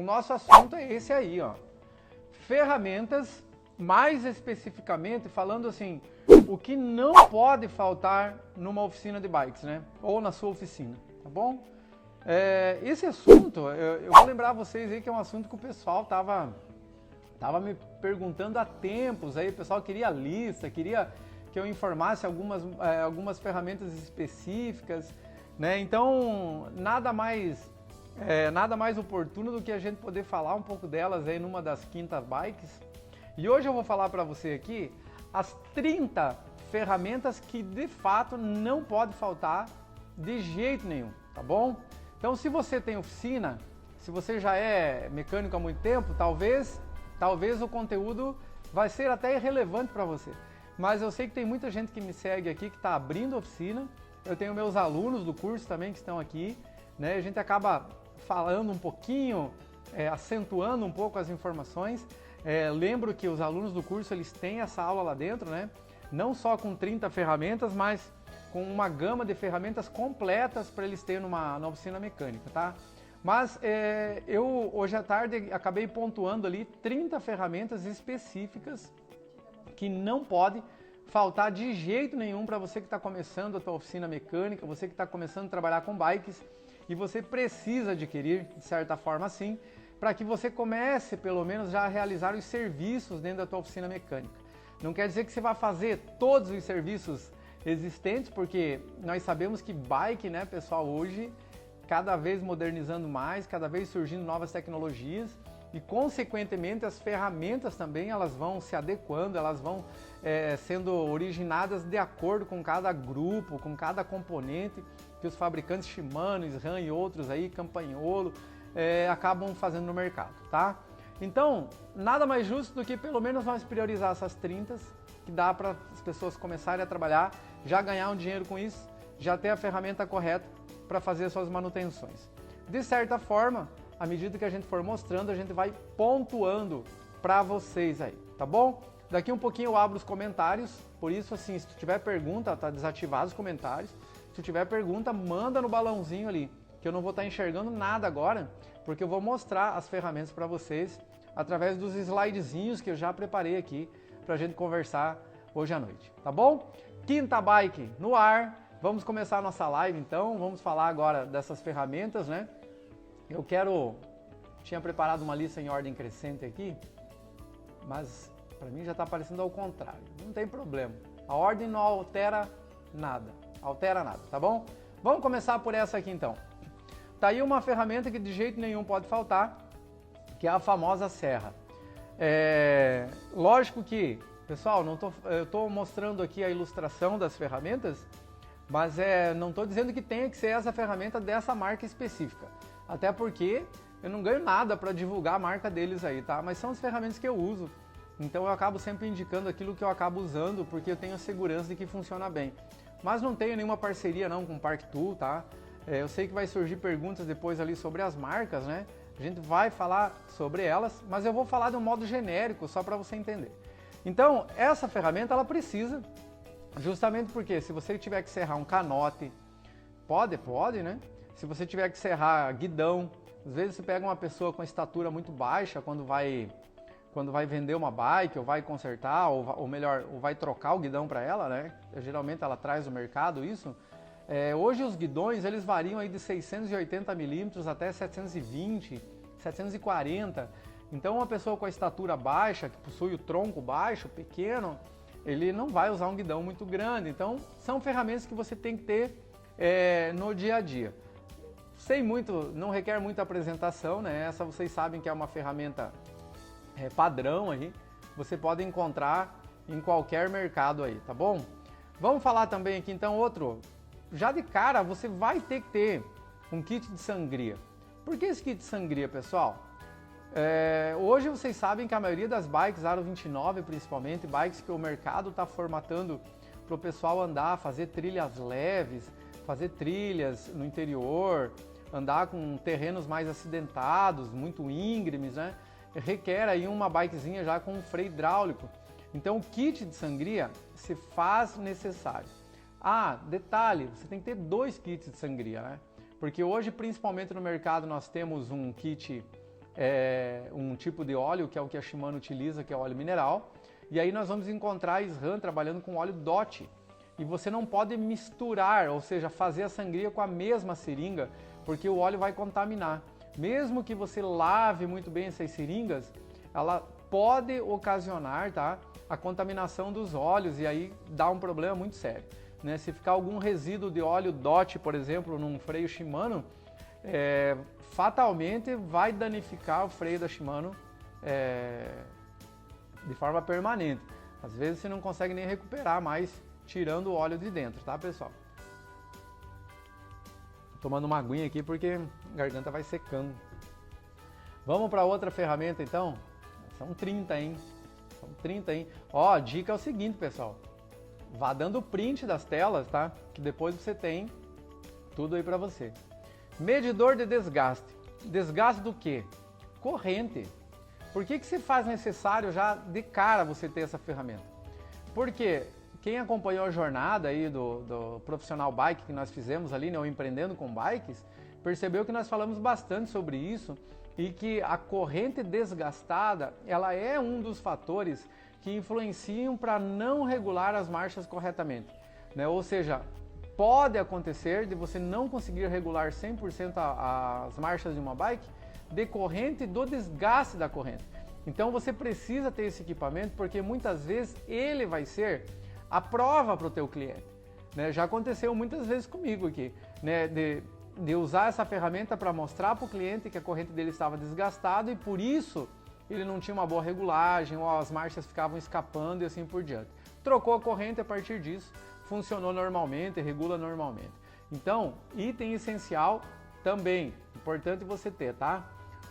nosso assunto é esse aí, ó. Ferramentas, mais especificamente falando assim, o que não pode faltar numa oficina de bikes, né? Ou na sua oficina, tá bom? Esse assunto, eu vou lembrar vocês aí que é um assunto que o pessoal tava me perguntando há tempos, aí o pessoal queria lista, queria que eu informasse algumas ferramentas específicas, né? Então, nada mais oportuno do que a gente poder falar um pouco delas aí numa das quintas bikes. E hoje eu vou falar para você aqui as 30 ferramentas que de fato não pode faltar de jeito nenhum, tá bom? Então, se você tem oficina, se você já é mecânico há muito tempo, talvez o conteúdo vai ser até irrelevante para você. Mas eu sei que tem muita gente que me segue aqui que está abrindo oficina. Eu tenho meus alunos do curso também que estão aqui, né? A gente acaba falando um pouquinho, acentuando um pouco as informações. Lembro que os alunos do curso eles têm essa aula lá dentro, né? Não só com 30 ferramentas, mas com uma gama de ferramentas completas para eles terem na oficina mecânica, tá? Mas eu hoje à tarde acabei pontuando ali 30 ferramentas específicas que não pode faltar de jeito nenhum para você que está começando a tua oficina mecânica, você que está começando a trabalhar com bikes e você precisa adquirir, de certa forma assim, para que você comece pelo menos já a realizar os serviços dentro da tua oficina mecânica. Não quer dizer que você vai fazer todos os serviços existentes, porque nós sabemos que bike, né, pessoal, hoje cada vez modernizando mais, cada vez surgindo novas tecnologias e, consequentemente, as ferramentas também elas vão se adequando, elas vão sendo originadas de acordo com cada grupo, com cada componente que os fabricantes Shimano, SRAM e outros aí, Campagnolo, acabam fazendo no mercado, tá? Então, nada mais justo do que pelo menos nós priorizar essas 30 que dá para as pessoas começarem a trabalhar, já ganhar um dinheiro com isso, já ter a ferramenta correta para fazer suas manutenções. De certa forma, à medida que a gente for mostrando, a gente vai pontuando para vocês aí, tá bom? Daqui um pouquinho eu abro os comentários, por isso assim, se tu tiver pergunta, tá desativado os comentários. Se tu tiver pergunta, manda no balãozinho ali, que eu não vou estar enxergando nada agora, porque eu vou mostrar as ferramentas para vocês através dos slidezinhos que eu já preparei aqui para a gente conversar hoje à noite, tá bom? Quinta Bike no ar. Vamos começar a nossa live então, vamos falar agora dessas ferramentas, né? Tinha preparado uma lista em ordem crescente aqui, mas para mim já está parecendo ao contrário, não tem problema. A ordem não altera nada, tá bom? Vamos começar por essa aqui então. Tá aí uma ferramenta que de jeito nenhum pode faltar, que é a famosa serra. Lógico que, pessoal, eu estou mostrando aqui a ilustração das ferramentas, mas não estou dizendo que tenha que ser essa ferramenta dessa marca específica. Até porque eu não ganho nada para divulgar a marca deles aí, tá? Mas são as ferramentas que eu uso. Então eu acabo sempre indicando aquilo que eu acabo usando, porque eu tenho a segurança de que funciona bem. Mas não tenho nenhuma parceria não com o Parktool, tá? Eu sei que vai surgir perguntas depois ali sobre as marcas, né? A gente vai falar sobre elas, mas eu vou falar de um modo genérico, só para você entender. Então, essa ferramenta, ela precisa, justamente porque se você tiver que serrar um canote, pode, né? Se você tiver que serrar guidão, às vezes você pega uma pessoa com estatura muito baixa quando vai vender uma bike, ou vai consertar, ou melhor, ou vai trocar o guidão para ela, né? Geralmente ela traz do mercado isso. Hoje os guidões, eles variam aí de 680 milímetros até 720, 740. Então uma pessoa com a estatura baixa, que possui o tronco baixo, pequeno, ele não vai usar um guidão muito grande. Então são ferramentas que você tem que ter no dia a dia. Não requer muita apresentação, né? Essa vocês sabem que é uma ferramenta padrão aí, você pode encontrar em qualquer mercado aí, tá bom? Vamos falar também aqui então já de cara você vai ter que ter um kit de sangria. Por que esse kit de sangria, pessoal? Hoje vocês sabem que a maioria das bikes, Aro 29 principalmente, bikes que o mercado está formatando para o pessoal andar, fazer trilhas leves, fazer trilhas no interior, andar com terrenos mais acidentados, muito íngremes, né? Requer aí uma bikezinha já com um freio hidráulico. Então o kit de sangria se faz necessário. Detalhe, você tem que ter 2 kits de sangria, né? Porque hoje, principalmente no mercado, nós temos um kit um tipo de óleo que é o que a Shimano utiliza, que é óleo mineral. E aí nós vamos encontrar a SRAM trabalhando com óleo DOT. E você não pode misturar, ou seja, fazer a sangria com a mesma seringa, porque o óleo vai contaminar. Mesmo que você lave muito bem essas seringas, ela pode ocasionar, tá, a contaminação dos óleos e aí dá um problema muito sério. Né? Se ficar algum resíduo de óleo DOT, por exemplo, num freio Shimano, fatalmente vai danificar o freio da Shimano de forma permanente. Às vezes você não consegue nem recuperar mais tirando o óleo de dentro, tá, pessoal? Tomando uma aguinha aqui porque a garganta vai secando. Vamos para outra ferramenta então? São 30, hein? São 30, hein? Ó, a dica é o seguinte, pessoal. Vá dando print das telas, tá? Que depois você tem tudo aí para você. Medidor de desgaste. Desgaste do quê? Corrente. Por que se faz necessário já de cara você ter essa ferramenta? Porque quem acompanhou a jornada aí do profissional bike que nós fizemos ali, né, o Empreendendo com Bikes, percebeu que nós falamos bastante sobre isso e que a corrente desgastada, ela é um dos fatores que influenciam para não regular as marchas corretamente, né? Ou seja, pode acontecer de você não conseguir regular 100% as marchas de uma bike decorrente do desgaste da corrente. Então você precisa ter esse equipamento porque muitas vezes ele vai ser a prova para o teu cliente, né? Já aconteceu muitas vezes comigo aqui, né? De usar essa ferramenta para mostrar para o cliente que a corrente dele estava desgastada e por isso ele não tinha uma boa regulagem ou as marchas ficavam escapando e assim por diante. Trocou a corrente a partir disso, funcionou normalmente, regula normalmente. Então, item essencial também, importante você ter, tá?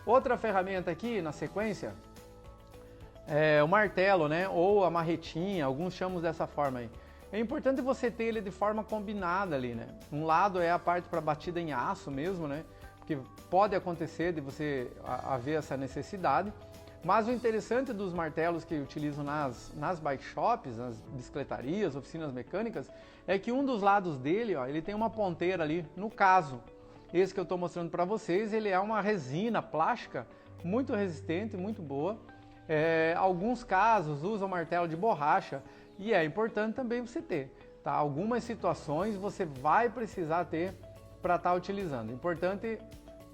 Outra ferramenta aqui na sequência é o martelo, né? Ou a marretinha, alguns chamam dessa forma aí. É importante você ter ele de forma combinada ali, né? Um lado é a parte para batida em aço mesmo, né? Porque pode acontecer de você haver essa necessidade. Mas o interessante dos martelos que utilizam nas bike shops, nas bicicletarias, oficinas mecânicas, é que um dos lados dele, ó, ele tem uma ponteira ali. No caso, esse que eu estou mostrando para vocês, ele é uma resina plástica muito resistente, muito boa. Alguns casos usam martelo de borracha e é importante também você ter, tá? Algumas situações você vai precisar ter para estar utilizando. Importante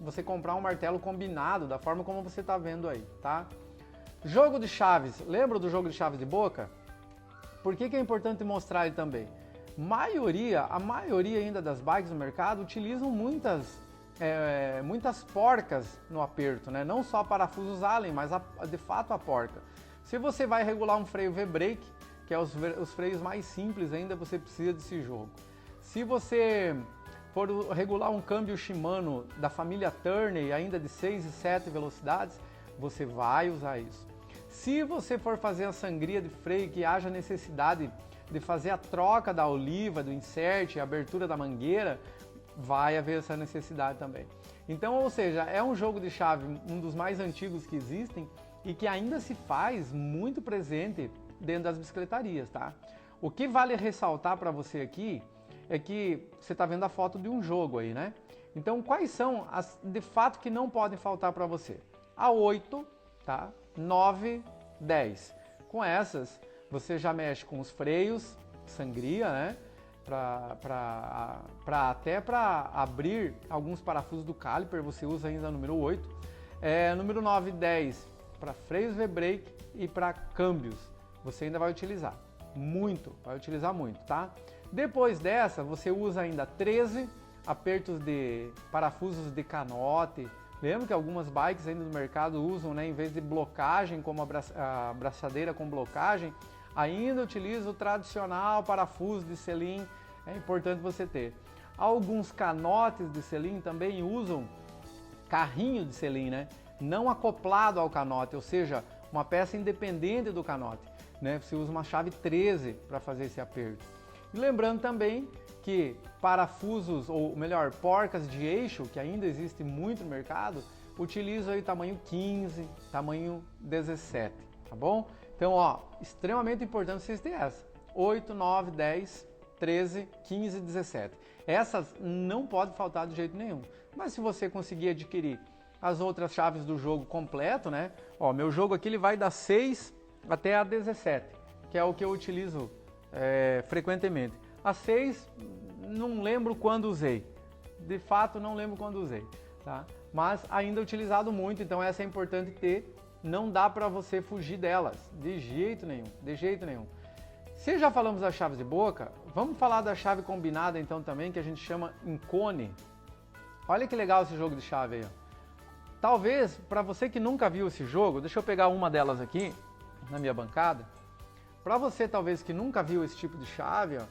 você comprar um martelo combinado da forma como você está vendo aí, tá? Jogo de chaves, lembra do jogo de chaves de boca? Por que é importante mostrar ele também? A maioria ainda das bikes no mercado utilizam muitas porcas no aperto, né? Não só parafusos Allen, mas de fato a porca. Se você vai regular um freio V-brake, que é os freios mais simples ainda, você precisa desse jogo. Se você for regular um câmbio Shimano da família Turner, ainda de 6 e 7 velocidades, você vai usar isso. Se você for fazer a sangria de freio, que haja necessidade de fazer a troca da oliva, do insert, a abertura da mangueira, vai haver essa necessidade também. Então, ou seja, é um jogo de chave, um dos mais antigos que existem e que ainda se faz muito presente dentro das bicicletarias, tá? O que vale ressaltar para você aqui é que você está vendo a foto de um jogo aí, né? Então, quais são as de fato que não podem faltar para você? A 8, tá? 9, 10. Com essas, você já mexe com os freios, sangria, né? Até para abrir alguns parafusos do caliper, você usa ainda o número 8. Número 9 e 10 para freios V-brake e para câmbios. Você ainda vai utilizar vai utilizar muito, tá? Depois dessa, você usa ainda 13 apertos de parafusos de canote. Lembra que algumas bikes ainda no mercado usam, né, em vez de blocagem, como a braçadeira com blocagem, ainda utiliza o tradicional parafuso de selim. É importante você ter. Alguns canotes de selim também usam carrinho de selim, né? Não acoplado ao canote, ou seja, uma peça independente do canote, né? Você usa uma chave 13 para fazer esse aperto. E lembrando também que parafusos, ou melhor, porcas de eixo, que ainda existe muito no mercado, utilizam aí tamanho 15, tamanho 17, tá bom? Então, ó, extremamente importante vocês terem essa. 8, 9, 10, 13, 15 e 17. Essas não podem faltar de jeito nenhum. Mas se você conseguir adquirir as outras chaves do jogo completo, né? Ó, meu jogo aqui ele vai da 6 até a 17, que é o que eu utilizo frequentemente. A 6, não lembro quando usei. De fato, não lembro quando usei, tá? Mas ainda utilizado muito, então essa é importante ter. Não dá para você fugir delas, de jeito nenhum, de jeito nenhum. Se já falamos das chaves de boca, vamos falar da chave combinada então também, que a gente chama em cone. Olha que legal esse jogo de chave aí, ó. Talvez, para você que nunca viu esse jogo, deixa eu pegar uma delas aqui, na minha bancada. Para você talvez que nunca viu esse tipo de chave, ó,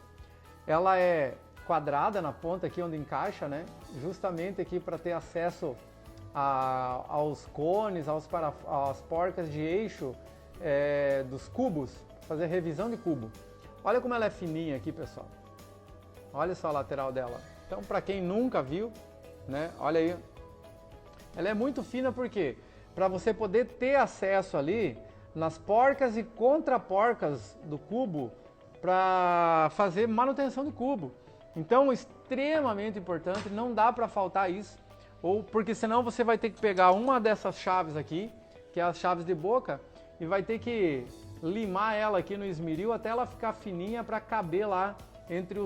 ela é quadrada na ponta aqui onde encaixa, né? Justamente aqui para ter acesso aos cones, às porcas de eixo dos cubos, fazer revisão de cubo. Olha como ela é fininha aqui, pessoal. Olha só a lateral dela. Então, para quem nunca viu, né? Olha aí. Ela é muito fina porque para você poder ter acesso ali nas porcas e contraporcas do cubo para fazer manutenção de cubo. Então, extremamente importante, não dá para faltar isso. Ou porque senão você vai ter que pegar uma dessas chaves aqui, que é as chaves de boca, e vai ter que limar ela aqui no esmeril até ela ficar fininha para caber lá entre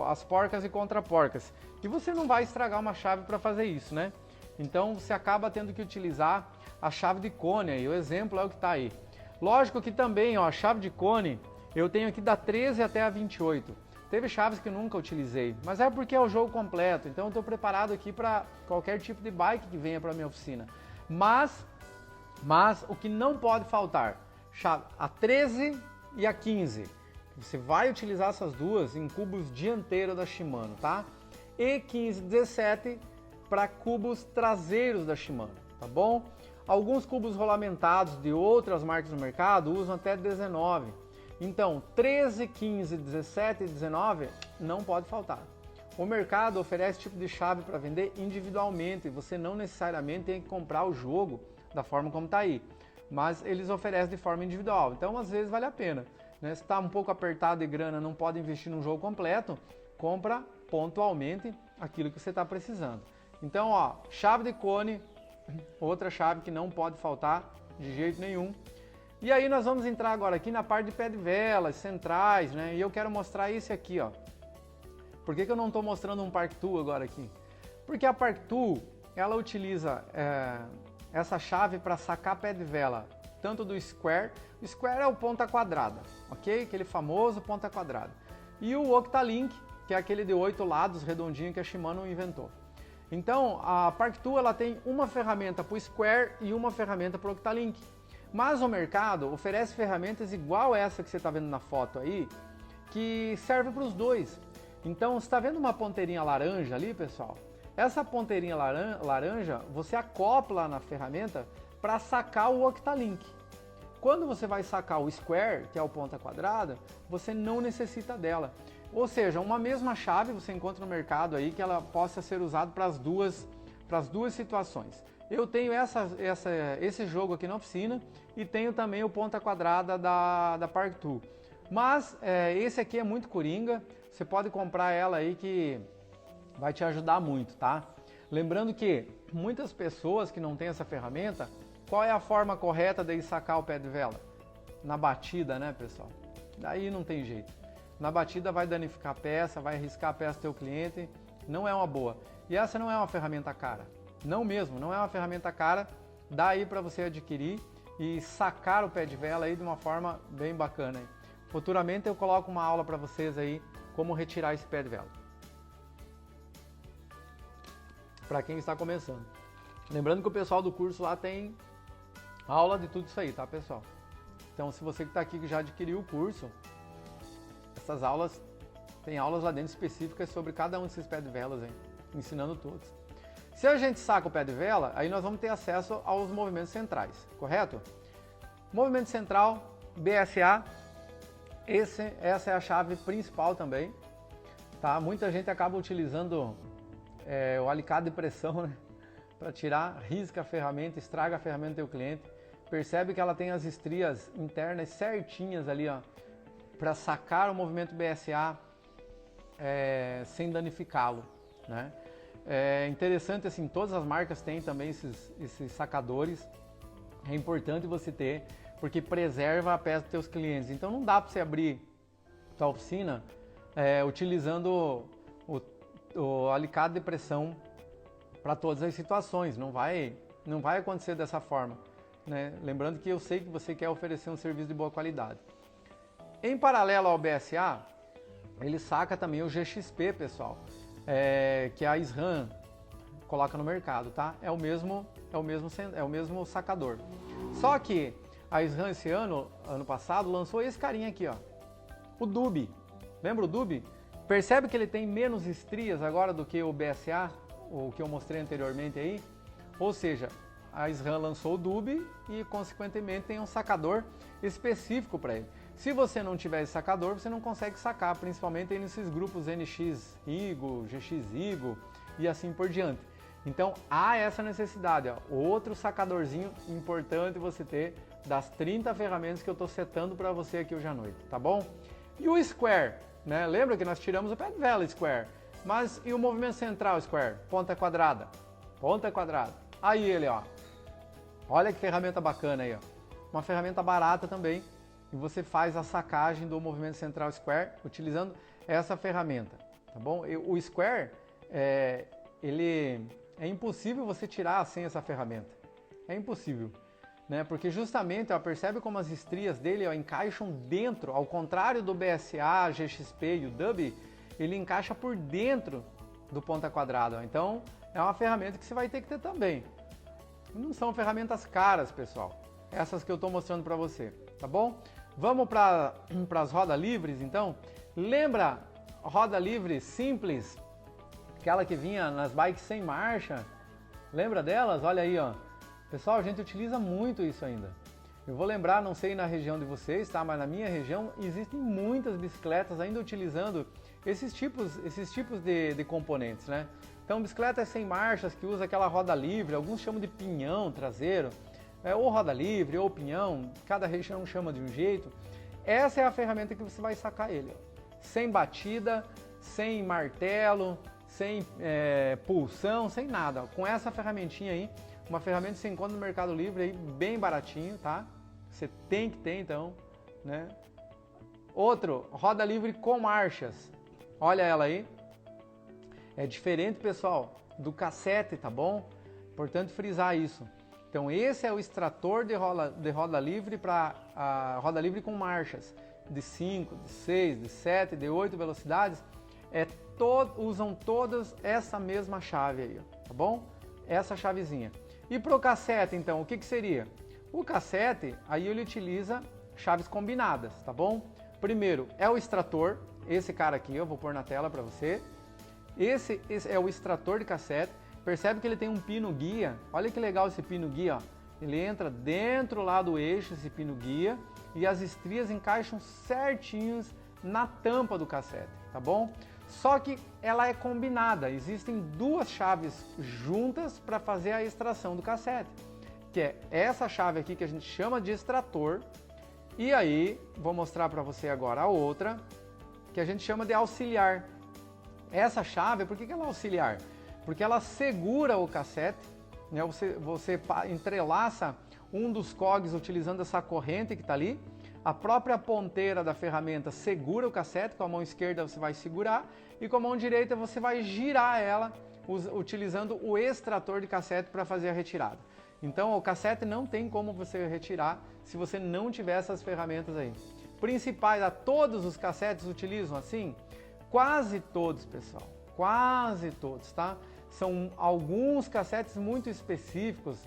as porcas e contraporcas. E você não vai estragar uma chave para fazer isso, né? Então você acaba tendo que utilizar a chave de cone aí, o exemplo é o que está aí. Lógico que também, ó, a chave de cone eu tenho aqui da 13 até a 28. Teve chaves que eu nunca utilizei, mas é porque é o jogo completo, então eu estou preparado aqui para qualquer tipo de bike que venha para minha oficina. Mas o que não pode faltar, chave a 13 e a 15. Você vai utilizar essas duas em cubos dianteiros da Shimano, tá? E 15 e 17 para cubos traseiros da Shimano, tá bom? Alguns cubos rolamentados de outras marcas no mercado usam até 19. Então, 13, 15, 17 e 19 não pode faltar. O mercado oferece esse tipo de chave para vender individualmente, você não necessariamente tem que comprar o jogo da forma como está aí, mas eles oferecem de forma individual, então às vezes vale a pena, né? Se está um pouco apertado de grana, não pode investir num jogo completo, compra pontualmente aquilo que você está precisando. Então, ó, chave de cone, outra chave que não pode faltar de jeito nenhum. E aí nós vamos entrar agora aqui na parte de pé de velas, centrais, né? E eu quero mostrar esse aqui, ó. Por que eu não estou mostrando um Park Tool agora aqui? Porque a Park Tool, ela utiliza essa chave para sacar pé de vela, tanto do Square. O Square é o ponta quadrada, ok? Aquele famoso ponta quadrada. E o Octalink, que é aquele de 8 lados redondinho que a Shimano inventou. Então, a Park Tool, ela tem uma ferramenta para o Square e uma ferramenta para o Octalink. Mas o mercado oferece ferramentas igual essa que você está vendo na foto aí, que serve para os dois. Então, você está vendo uma ponteirinha laranja ali, pessoal? Essa ponteirinha laranja, você acopla na ferramenta para sacar o Octalink. Quando você vai sacar o Square, que é o ponta quadrada, você não necessita dela. Ou seja, uma mesma chave você encontra no mercado aí que ela possa ser usada para as duas situações. Eu tenho esse jogo aqui na oficina e tenho também o ponta quadrada da Park Tool. Mas esse aqui é muito coringa, você pode comprar ela aí que vai te ajudar muito, tá? Lembrando que muitas pessoas que não têm essa ferramenta, qual é a forma correta de sacar o pé de vela? Na batida, né, pessoal? Daí não tem jeito. Na batida vai danificar a peça, vai arriscar a peça do teu cliente, não é uma boa. E essa não é uma ferramenta cara. Não mesmo, não é uma ferramenta cara, dá aí para você adquirir e sacar o pé de vela aí de uma forma bem bacana. Aí. Futuramente eu coloco uma aula para vocês aí como retirar esse pé de vela. Para quem está começando. Lembrando que o pessoal do curso lá tem aula de tudo isso aí, tá, pessoal? Então, se você que está aqui que já adquiriu o curso, essas aulas, tem aulas lá dentro específicas sobre cada um desses pés de velas aí, ensinando todos. Se a gente saca o pé de vela, aí nós vamos ter acesso aos movimentos centrais, correto? Movimento central, BSA, essa é a chave principal também, tá? Muita gente acaba utilizando o alicate de pressão, né? Para tirar, risca a ferramenta, estraga a ferramenta do teu cliente, percebe que ela tem as estrias internas certinhas ali, ó, para sacar o movimento BSA sem danificá-lo, né? É interessante, assim, todas as marcas têm também esses sacadores. É importante você ter, porque preserva a peça dos teus clientes. Então não dá para você abrir tua oficina utilizando o alicate de pressão para todas as situações. Não vai acontecer dessa forma, né? Lembrando que eu sei que você quer oferecer um serviço de boa qualidade. Em paralelo ao BSA, ele saca também o GXP, pessoal, que a SRAM coloca no mercado, tá? É o mesmo sacador. Só que a SRAM esse ano passado, lançou esse carinha aqui, ó, o Dubi. Lembra o Dubi? Percebe que ele tem menos estrias agora do que o BSA, o que eu mostrei anteriormente aí? Ou seja, a SRAM lançou o Dubi e, consequentemente, tem um sacador específico para ele. Se você não tiver esse sacador, você não consegue sacar, principalmente aí nesses grupos NX-IGO, GX-IGO e assim por diante. Então, há essa necessidade, ó, outro sacadorzinho importante você ter das 30 ferramentas que eu estou setando para você aqui hoje à noite, tá bom? E o Square, né? Lembra que nós tiramos o pé de vela Square, mas e o movimento central Square? Ponta quadrada, ponta quadrada. Aí ele, ó, olha que ferramenta bacana aí, ó, uma ferramenta barata também, e você faz a sacagem do movimento central Square utilizando essa ferramenta, tá bom? E o Square, ele é impossível você tirar sem essa ferramenta, é impossível, né? Porque justamente, ó, percebe como as estrias dele, ó, encaixam dentro, ao contrário do BSA, GXP e o Dubi, ele encaixa por dentro do ponta quadrada, ó. Então é uma ferramenta que você vai ter que ter também. Não são ferramentas caras, pessoal, essas que eu estou mostrando para você, tá bom? Vamos para as rodas livres, então. Lembra roda livre simples, aquela que vinha nas bikes sem marcha? Lembra delas? Olha aí, ó. Pessoal, a gente utiliza muito isso ainda. Eu vou lembrar, não sei na região de vocês, tá? Mas na minha região existem muitas bicicletas ainda utilizando esses tipos de componentes, né? Então, bicicletas sem marchas que usa aquela roda livre, alguns chamam de pinhão traseiro, ou roda livre, ou pinhão, cada região chama de um jeito. Essa é a ferramenta que você vai sacar ele, ó. Sem batida, sem martelo, sem pulsão, sem nada. Com essa ferramentinha aí, uma ferramenta que você encontra no Mercado Livre aí, bem baratinho, tá? Você tem que ter, então, né? Outro, roda livre com marchas. Olha ela aí. É diferente, pessoal, do cassete, tá bom? Importante frisar isso. Então, esse é o extrator de roda livre para a roda livre com marchas de 5, de 6, de 7, de 8 velocidades. Usam todas essa mesma chave aí, tá bom? Essa chavezinha. E para o cassete, então, o que seria? O cassete, aí ele utiliza chaves combinadas, tá bom? Primeiro é o extrator, esse cara aqui, eu vou pôr na tela para você. Esse é o extrator de cassete. Percebe que ele tem um pino guia. Olha que legal esse pino guia, ó. Ele entra dentro lá do eixo, esse pino guia, e as estrias encaixam certinhos na tampa do cassete, tá bom? Só que ela é combinada. Existem duas chaves juntas para fazer a extração do cassete, que é essa chave aqui que a gente chama de extrator, e aí vou mostrar para você agora a outra, que a gente chama de auxiliar. Essa chave, por que ela é auxiliar? Porque ela segura o cassete, né? Você entrelaça um dos cogs utilizando essa corrente que está ali. A própria ponteira da ferramenta segura o cassete, com a mão esquerda você vai segurar e com a mão direita você vai girar ela utilizando o extrator de cassete para fazer a retirada. Então o cassete não tem como você retirar se você não tiver essas ferramentas aí. Principais, todos os cassetes utilizam assim? Quase todos, pessoal, quase todos, tá? São alguns cassetes muito específicos,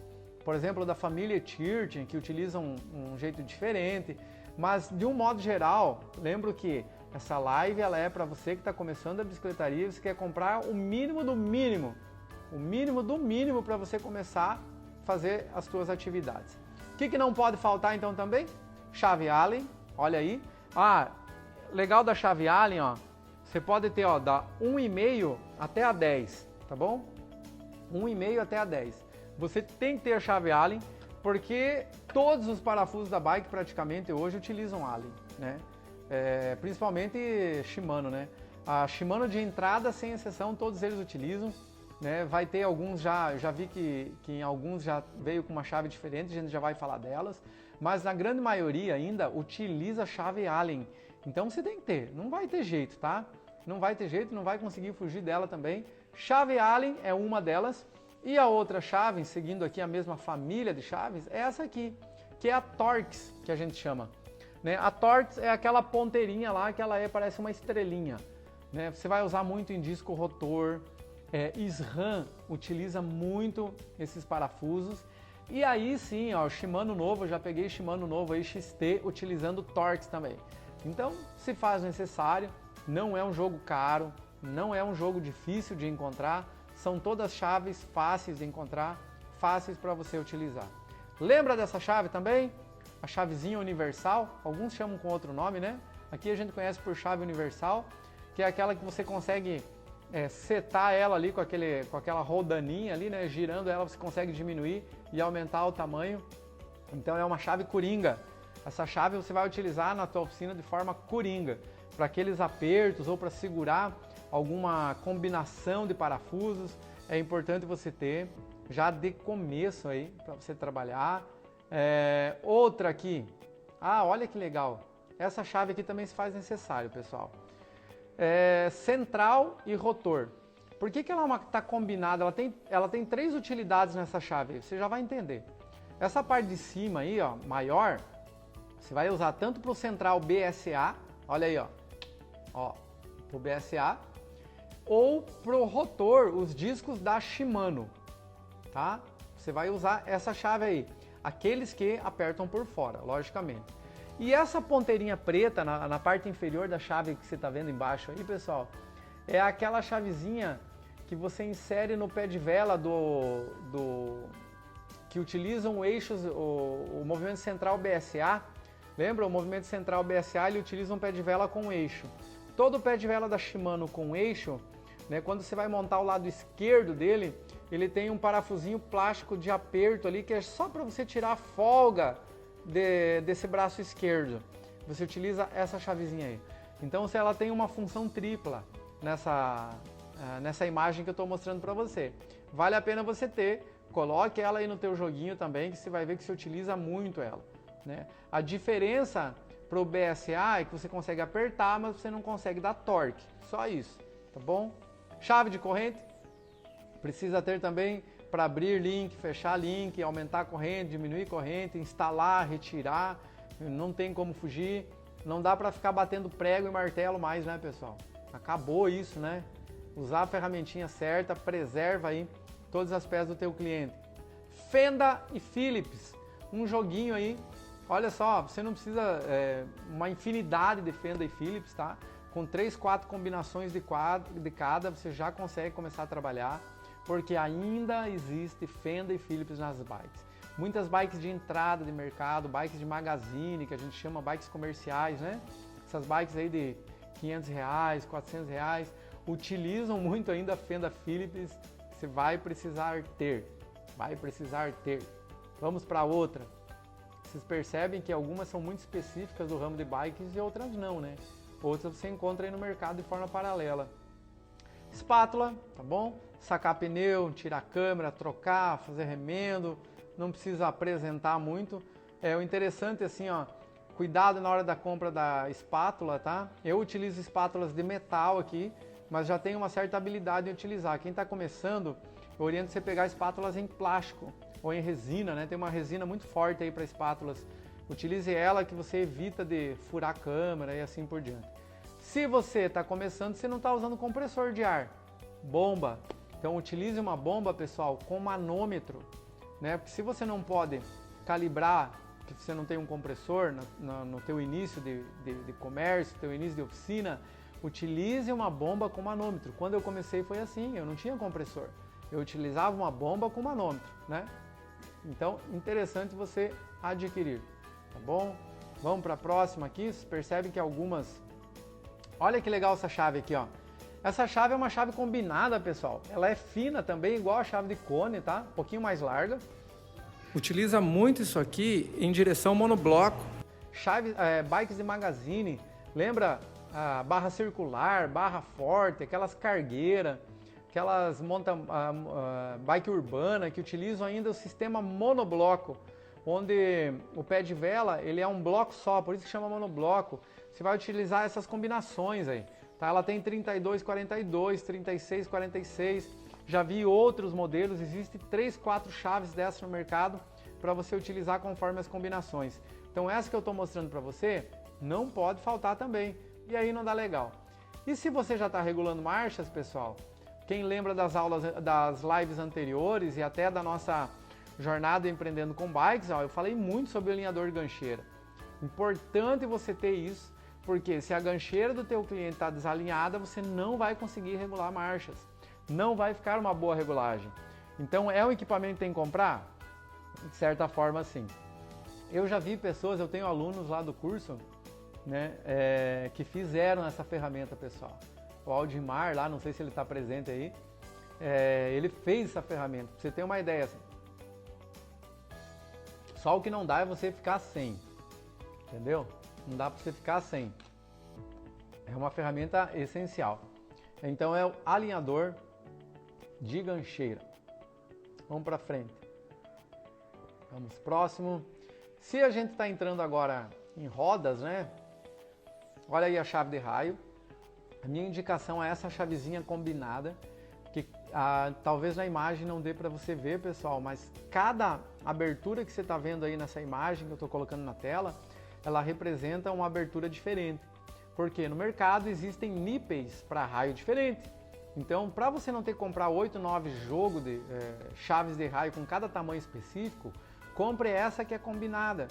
por exemplo, da família Tirchen, que utilizam um jeito diferente, mas de um modo geral, lembro que essa live ela é para você que está começando a bicicletaria, você quer comprar o mínimo do mínimo para você começar a fazer as suas atividades. O que não pode faltar então também? Chave Allen, olha aí. Legal da chave Allen, ó, você pode ter, ó, da 1,5 até a 10, tá bom? 1,5 até a 10. Você tem que ter a chave Allen, porque todos os parafusos da bike praticamente hoje utilizam Allen, né? Principalmente Shimano, né? A Shimano de entrada, sem exceção, todos eles utilizam, né? Vai ter alguns já vi que em alguns já veio com uma chave diferente, a gente já vai falar delas, mas na grande maioria ainda utiliza a chave Allen. Então você tem que ter, não vai ter jeito, tá? Não vai ter jeito, não vai conseguir fugir dela também. Chave Allen é uma delas, e a outra chave, seguindo aqui a mesma família de chaves, é essa aqui, que é a Torx, que a gente chama. Né? A Torx é aquela ponteirinha lá que ela parece uma estrelinha. Né? Você vai usar muito em disco rotor, SRAM utiliza muito esses parafusos. E aí sim, ó, Shimano novo, eu já peguei Shimano novo aí, XT, utilizando Torx também. Então, se faz necessário, não é um jogo caro, não é um jogo difícil de encontrar, são todas chaves fáceis de encontrar, fáceis para você utilizar. Lembra dessa chave também? A chavezinha universal, alguns chamam com outro nome, né? Aqui a gente conhece por chave universal, que é aquela que você consegue setar ela ali com aquela rodaninha ali, né? Girando ela você consegue diminuir e aumentar o tamanho. Então é uma chave coringa. Essa chave você vai utilizar na tua oficina de forma coringa, para aqueles apertos ou para segurar alguma combinação de parafusos. É importante você ter já de começo aí para você trabalhar. Outra aqui, olha que legal, essa chave aqui também se faz necessário, pessoal. Central e rotor. Por que ela está combinada? Ela tem 3 utilidades nessa chave, você já vai entender. Essa parte de cima aí, ó, maior, você vai usar tanto para o central BSA, olha aí, ó, para o BSA, ou para o rotor, os discos da Shimano, tá? Você vai usar essa chave aí, aqueles que apertam por fora, logicamente. E essa ponteirinha preta na parte inferior da chave que você está vendo embaixo aí, pessoal, é aquela chavezinha que você insere no pé de vela que utilizam o eixo, o movimento central BSA. Lembra? O movimento central BSA, ele utiliza um pé de vela com eixo. Todo pé de vela da Shimano com eixo, né, quando você vai montar o lado esquerdo dele, ele tem um parafusinho plástico de aperto ali, que é só para você tirar a folga desse braço esquerdo. Você utiliza essa chavezinha aí. Então ela tem uma função tripla nessa imagem que eu estou mostrando para você. Vale a pena você ter, coloque ela aí no teu joguinho também, que você vai ver que você utiliza muito ela. Né? A diferença para o BSA é que você consegue apertar, mas você não consegue dar torque. Só isso, tá bom? Chave de corrente, precisa ter também para abrir link, fechar link, aumentar a corrente, diminuir a corrente, instalar, retirar, não tem como fugir. Não dá para ficar batendo prego e martelo mais, né, pessoal? Acabou isso, né? Usar a ferramentinha certa, preserva aí todas as peças do teu cliente. Fenda e Phillips, um joguinho aí. Olha só, você não precisa uma infinidade de Fenda e Phillips, tá? Com 3, 4 combinações de cada, você já consegue começar a trabalhar, porque ainda existe Fenda e Phillips nas bikes. Muitas bikes de entrada de mercado, bikes de magazine, que a gente chama bikes comerciais, né? Essas bikes aí de R$500, R$400, utilizam muito ainda a Fenda Phillips. Você vai precisar ter, Vamos para outra. Vocês percebem que algumas são muito específicas do ramo de bikes e outras não, né? Outras você encontra aí no mercado de forma paralela. Espátula, tá bom? Sacar pneu, tirar a câmera, trocar, fazer remendo, não precisa apresentar muito. O interessante assim, ó, cuidado na hora da compra da espátula, tá? Eu utilizo espátulas de metal aqui, mas já tenho uma certa habilidade em utilizar. Quem está começando, eu oriento você pegar espátulas em plástico ou em resina, né? Tem uma resina muito forte aí para espátulas. Utilize ela que você evita de furar a câmera e assim por diante. Se você está começando, você não está usando compressor de ar, bomba. Então utilize uma bomba, pessoal, com manômetro, né? Porque se você não pode calibrar, que você não tem um compressor no teu início de comércio, teu início de oficina, utilize uma bomba com manômetro. Quando eu comecei foi assim, eu não tinha compressor. Eu utilizava uma bomba com manômetro, né? Então, interessante você adquirir, tá bom? Vamos para a próxima aqui, vocês percebem que algumas... Olha que legal essa chave aqui, ó. Essa chave é uma chave combinada, pessoal. Ela é fina também, igual a chave de cone, tá? Um pouquinho mais larga. Utiliza muito isso aqui em direção monobloco. Bikes de magazine, lembra a barra circular, barra forte, aquelas cargueiras. aquelas bike urbana que utilizam ainda o sistema monobloco, onde o pé de vela ele é um bloco só, por isso que chama monobloco. Você vai utilizar essas combinações aí, tá? Ela tem 32-42, 36-46, já vi outros modelos, existem 3, 4 chaves dessas no mercado para você utilizar conforme as combinações. Então essa que eu estou mostrando para você, não pode faltar também, e aí não dá legal. E se você já está regulando marchas, pessoal, quem lembra das aulas, das lives anteriores e até da nossa jornada empreendendo com bikes, ó, eu falei muito sobre o alinhador de gancheira. Importante você ter isso, porque se a gancheira do teu cliente está desalinhada, você não vai conseguir regular marchas, não vai ficar uma boa regulagem. Então é um equipamento que tem que comprar? De certa forma, sim. Eu já vi pessoas, eu tenho alunos lá do curso, né, que fizeram essa ferramenta, pessoal. O Aldimar lá, não sei se ele está presente aí, ele fez essa ferramenta, pra você ter uma ideia. Assim. Só o que não dá é você ficar sem, entendeu? Não dá para você ficar sem. É uma ferramenta essencial. Então é o alinhador de gancheira. Vamos para frente. Vamos próximo. Se a gente está entrando agora em rodas, né? Olha aí a chave de raio. A minha indicação é essa chavezinha combinada, que talvez na imagem não dê para você ver, pessoal, mas cada abertura que você está vendo aí nessa imagem que eu estou colocando na tela, ela representa uma abertura diferente. Porque no mercado existem níveis para raio diferente. Então, para você não ter que comprar 8, 9 jogos de chaves de raio com cada tamanho específico, compre essa que é combinada.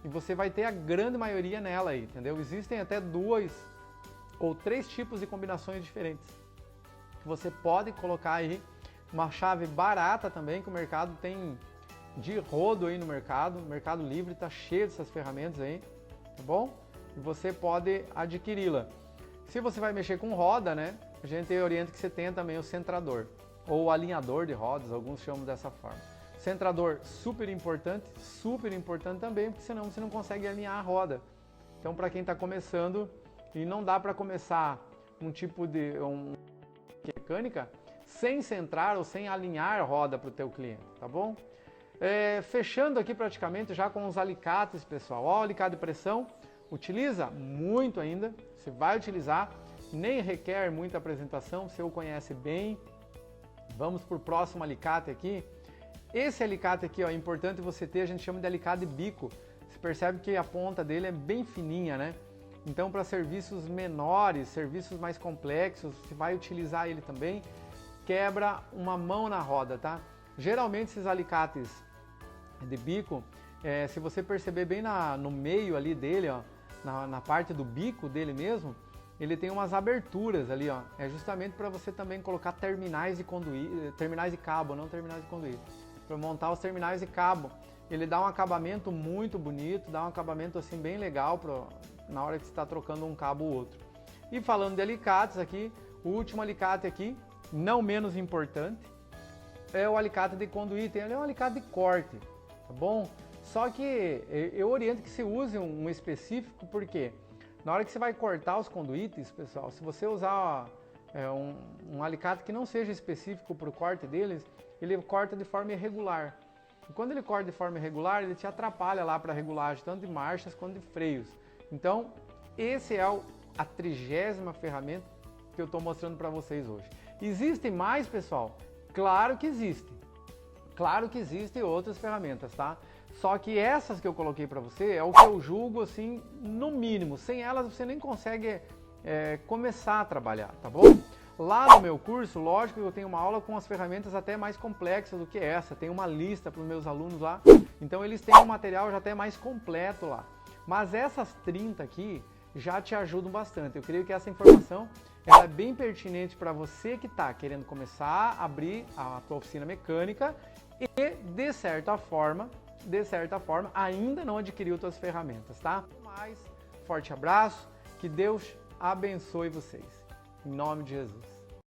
E você vai ter a grande maioria nela aí, entendeu? Existem até 2 ou 3 tipos de combinações diferentes. Que você pode colocar aí uma chave barata também, que o mercado tem de rodo aí no mercado. O Mercado Livre está cheio dessas ferramentas aí, tá bom? E você pode adquiri-la. Se você vai mexer com roda, né? A gente orienta que você tenha também o centrador, ou o alinhador de rodas, alguns chamam dessa forma. Centrador super importante também, porque senão você não consegue alinhar a roda. Então, para quem está começando, e não dá para começar um tipo de mecânica sem centrar ou sem alinhar a roda para o teu cliente, tá bom? Fechando aqui praticamente já com os alicates, pessoal. Ó, o alicate de pressão, utiliza muito ainda, você vai utilizar, nem requer muita apresentação, você o conhece bem. Vamos para o próximo alicate aqui. Esse alicate aqui, ó, é importante você ter, a gente chama de alicate de bico. Você percebe que a ponta dele é bem fininha, né? Então, para serviços menores, serviços mais complexos, você vai utilizar ele também. Quebra uma mão na roda, tá? Geralmente esses alicates de bico, se você perceber bem no meio ali dele, ó, na parte do bico dele mesmo, ele tem umas aberturas ali, ó. É justamente para você também colocar terminais de conduíte, terminais de cabo, não terminais de conduíte. Para montar os terminais de cabo. Ele dá um acabamento muito bonito, dá um acabamento assim bem legal na hora que você está trocando um cabo ou outro. E falando de alicates aqui, o último alicate aqui, não menos importante, é o alicate de conduíte. Ele é um alicate de corte, tá bom? Só que eu oriento que você use um específico, porque na hora que você vai cortar os conduítes, pessoal, se você usar um alicate que não seja específico para o corte deles, ele corta de forma irregular. E quando ele corta de forma irregular, ele te atrapalha lá para a regulagem, tanto de marchas quanto de freios. Então, esse é a 30ª ferramenta que eu estou mostrando para vocês hoje. Existem mais, pessoal? Claro que existem. Claro que existem outras ferramentas, tá? Só que essas que eu coloquei para você é o que eu julgo, assim, no mínimo. Sem elas você nem consegue começar a trabalhar, tá bom? Lá no meu curso, lógico que eu tenho uma aula com as ferramentas até mais complexas do que essa. Tem uma lista para os meus alunos lá. Então eles têm um material já até mais completo lá. Mas essas 30 aqui já te ajudam bastante. Eu creio que essa informação ela é bem pertinente para você que está querendo começar a abrir a tua oficina mecânica e, de certa forma, ainda não adquiriu suas ferramentas, tá? Mais, forte abraço, que Deus abençoe vocês. Em nome de Jesus.